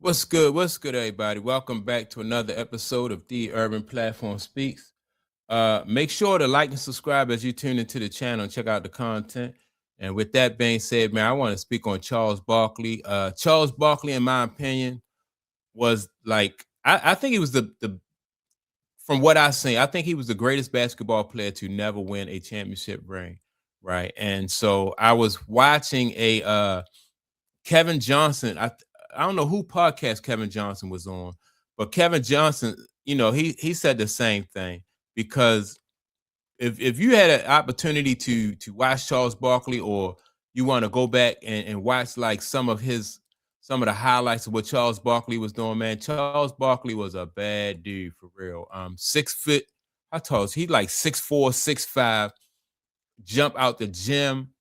What's good? What's good, everybody? Welcome back to another episode of The Urban Platform Speaks. Make sure to like and subscribe as you tune into the channel and check out the content. And with that being said, man, I want to speak on Charles Barkley. Charles Barkley, in my opinion, was like I think he was the from what I've seen, I think he was the greatest basketball player to never win a championship ring, right? And so I was watching a Kevin Johnson. I don't know who podcast Kevin Johnson was on, but Kevin Johnson, he said the same thing because if you had an opportunity to watch Charles Barkley, or you want to go back and watch like some of the highlights of what Charles Barkley was doing, man. Charles Barkley was a bad dude for real. 6 foot, how tall is he? Like 6'4", 6'5", jump out the gym,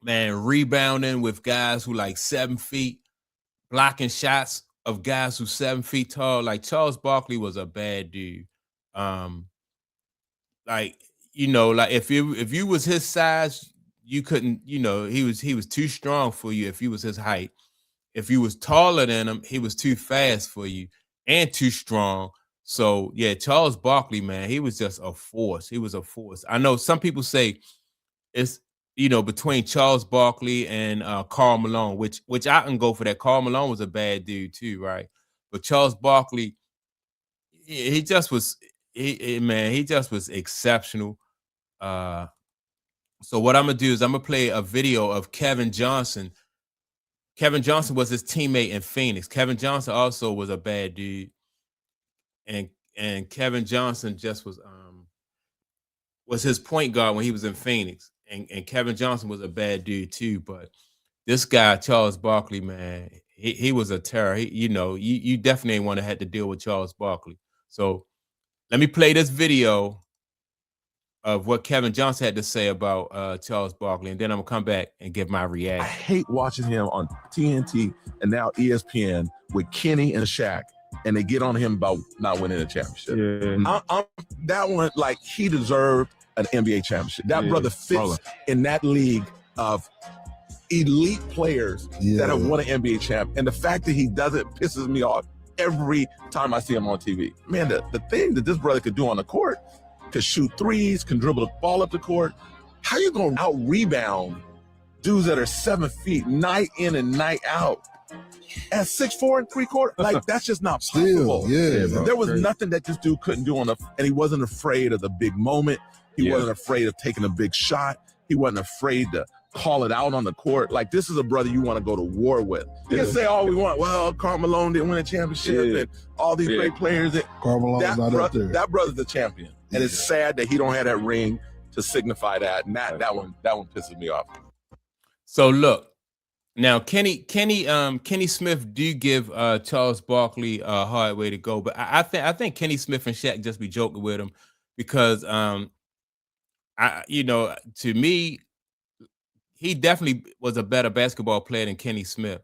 man, rebounding with guys who like 7 feet, blocking shots of guys who 7 feet tall. Like Charles Barkley was a bad dude. Um, like like if you was his size, you couldn't. He was too strong for you if you was his height. If you was taller than him, he was too fast for you and too strong. So yeah, Charles Barkley, man, he was just a force. He was a force. I know some people say it's between Charles Barkley and Karl Malone, which I can go for that. Karl Malone was a bad dude too, right? But Charles Barkley, he just was he just was exceptional. Uh so what I'm gonna do is I'm gonna play a video of Kevin Johnson. Kevin Johnson was his teammate in Phoenix. Kevin Johnson also was a bad dude, and Kevin Johnson just was his point guard when he was in Phoenix. And Kevin Johnson was a bad dude too. But this guy, Charles Barkley, man, he was a terror. You definitely ain't want to have to deal with Charles Barkley. So let me play this video of what Kevin Johnson had to say about Charles Barkley, and then I'm gonna come back and give my I reaction. hate watching him on TNT and now ESPN with Kenny and Shaq, and they get on him about not winning a championship. That one, like, he deserved an NBA championship. That brother fits in that league of elite players that have won an NBA champ, and the fact that he does it pisses me off every time I see him on TV. Man, the thing that this brother could do on the court, could shoot threes, can dribble the ball up the court. How you gonna out rebound dudes that are 7 feet night in and night out at 6'4" and 3/4"? Like, that's just not possible. There was nothing that this dude couldn't do and he wasn't afraid of the big moment. He wasn't afraid of taking a big shot. He wasn't afraid to call it out on the court. Like, this is a brother you want to go to war with. You can say all we want. Well, Karl Malone didn't win a championship and all these great players. Karl Malone's not up there. That brother's the champion. And it's sad that he don't have that ring to signify that. And that one pisses me off. So look, now Kenny Smith do give Charles Barkley a hard way to go, but I think Kenny Smith and Shaq just be joking with him because to me, he definitely was a better basketball player than Kenny Smith.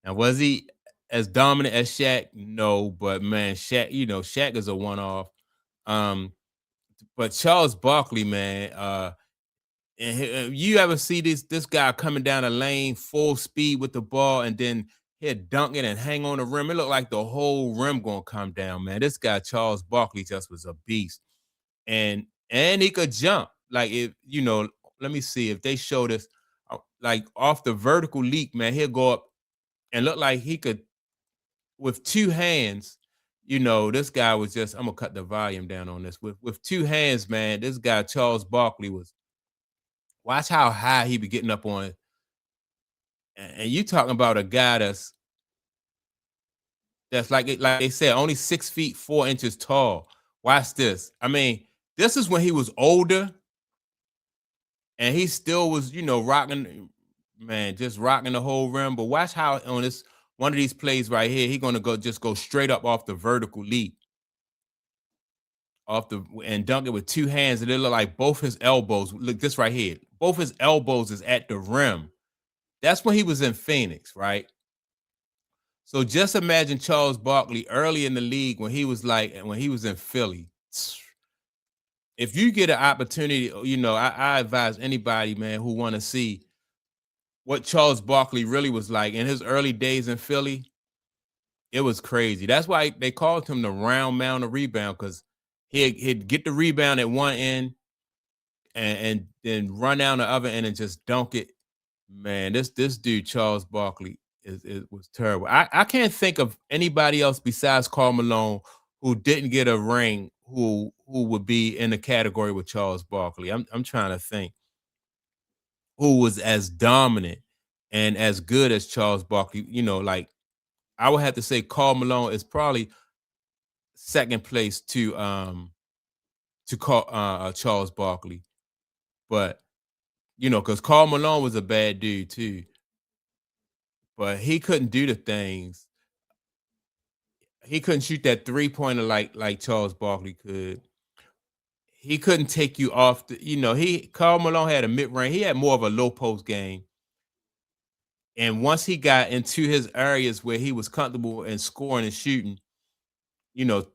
Now, was he as dominant as Shaq? No, but man, Shaq is a one-off. But Charles Barkley, man, and you ever see this guy coming down the lane full speed with the ball, and then he'd dunk it and hang on the rim? It looked like the whole rim gonna come down, man. This guy Charles Barkley just was a beast, and he could jump. Like, let me see if they show this, like off the vertical leap, man. He'll go up and look like he could with two hands. This guy was just, I'm gonna cut the volume down on this. With two hands, man, this guy, Charles Barkley, watch how high he be getting up on it. And you talking about a guy that's like they said, only 6 feet 4 inches tall. Watch this. I mean, this is when he was older and he still was, rocking, man, just rocking the whole rim. But watch how on this one of these plays right here, he's gonna go straight up off the vertical leap, and dunk it with two hands, and it look like both his elbows. Look, this right here, both his elbows is at the rim. That's when he was in Phoenix, right? So just imagine Charles Barkley early in the league when he was in Philly. If you get an opportunity, I advise anybody, man, who want to see what Charles Barkley really was like in his early days in Philly. It was crazy. That's why they called him the round mound of rebound, because he'd get the rebound at one end and then run down the other end and just dunk it. Man, this dude Charles Barkley was terrible. I can't think of anybody else besides Karl Malone who didn't get a ring who would be in the category with Charles Barkley. I'm trying to think who was as dominant and as good as Charles Barkley. You know, like I would have to say Karl Malone is probably second place to Charles Barkley. But you know, because Karl Malone was a bad dude too, but he couldn't do the things. He couldn't shoot that 3-pointer like Charles Barkley could. He couldn't take you off the, you know, Karl Malone had a mid-range. He had more of a low post game. And once he got into his areas where he was comfortable in scoring and shooting, you know,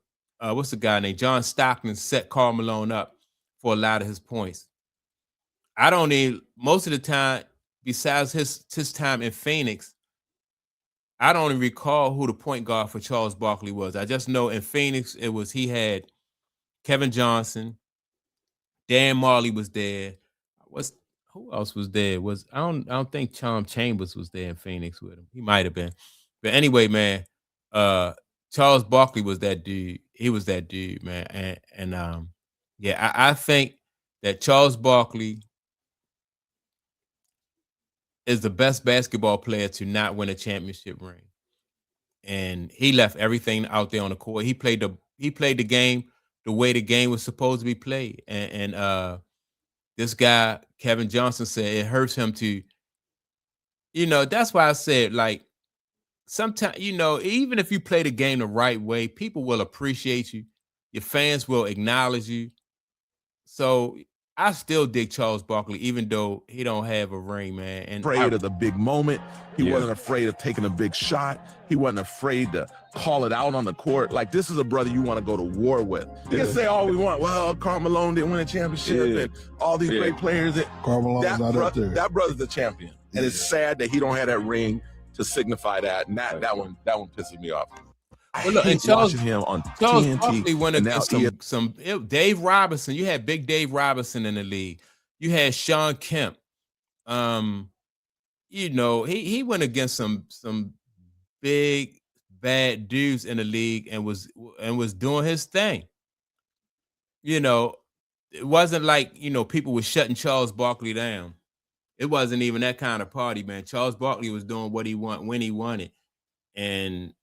what's the guy named John Stockton set Karl Malone up for a lot of his points. I don't need most of the time, besides his time in Phoenix, I don't even recall who the point guard for Charles Barkley was. I just know in Phoenix he had Kevin Johnson, Dan Marley was there. Who else was there? I don't think Tom Chambers was there in Phoenix with him. He might have been. But anyway, man, Charles Barkley was that dude. He was that dude, man. And yeah, I think that Charles Barkley is the best basketball player to not win a championship ring. And he left everything out there on the court. He played the game the way the game was supposed to be played. And this guy, Kevin Johnson, said it hurts him to, you know, that's why I said, like, sometimes, you know, even if you play the game the right way, people will appreciate you. Your fans will acknowledge you. So I still dig Charles Barkley, even though he don't have a ring, man. And afraid of the big moment. He wasn't afraid of taking a big shot. He wasn't afraid to call it out on the court. Like, this is a brother you want to go to war with. You can say all we want. Well, Karl Malone didn't win a championship and all these great players. Karl Malone's not up there. That brother's the champion. And it's sad that he don't have that ring to signify that. And that one pisses me off. Well, look, and Charles TNT, Barkley went against some Dave Robinson. You had big Dave Robinson in the league. You had Sean Kemp. You know, he went against some big bad dudes in the league and was doing his thing. You know, it wasn't like, you know, people were shutting Charles Barkley down. It wasn't even that kind of party, man. Charles Barkley was doing what he wanted when he wanted. And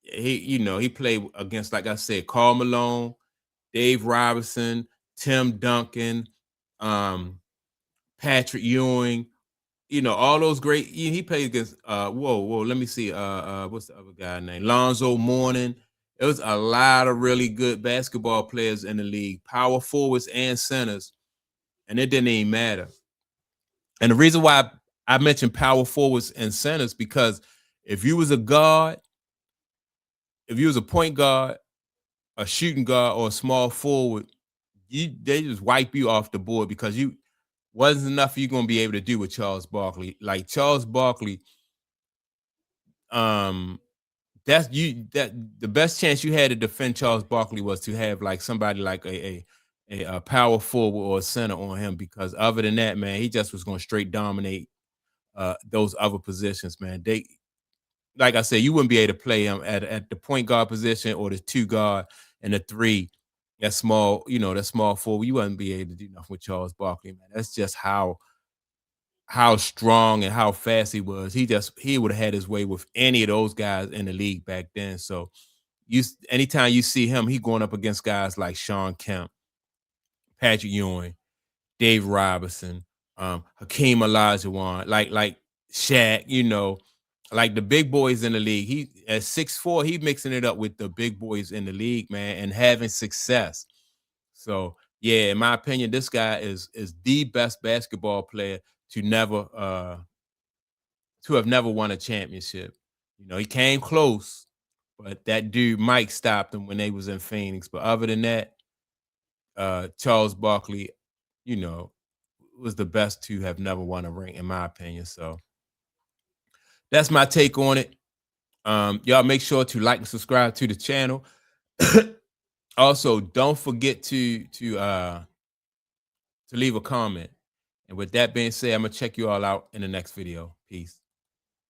he played against, like I said, Karl Malone, Dave Robinson, Tim Duncan, Patrick Ewing, you know, all those great. He played against let me see, what's the other guy named? Lonzo Mourning. It was a lot of really good basketball players in the league, power forwards and centers, and it didn't even matter. And the reason why I mentioned power forwards and centers, because if you was a guard, if you was a point guard, a shooting guard, or a small forward, they just wipe you off the board, because you wasn't enough you're gonna be able to do with Charles Barkley. Like Charles Barkley, the best chance you had to defend Charles Barkley was to have like somebody like a power forward or a center on him, because other than that, man, he just was gonna straight dominate those other positions, man. Like I said, you wouldn't be able to play him at the point guard position or the 2 guard and the 3, that small forward. You wouldn't be able to do nothing with Charles Barkley, man. That's just how strong and how fast he was. He would have had his way with any of those guys in the league back then. So anytime you see him, he going up against guys like Sean Kemp, Patrick Ewing, Dave Robinson, Hakeem Olajuwon, like Shaq, you know, like the big boys in the league. He at 6'4", he mixing it up with the big boys in the league, man, and having success. So yeah, in my opinion, this guy is the best basketball player to have never won a championship. You know, he came close, but that dude Mike stopped him when they was in Phoenix. But other than that, Charles Barkley, you know, was the best to have never won a ring, in my opinion. So that's my take on it. Y'all make sure to like and subscribe to the channel. Also, don't forget to leave a comment. And with that being said, I'm gonna check you all out in the next video. Peace.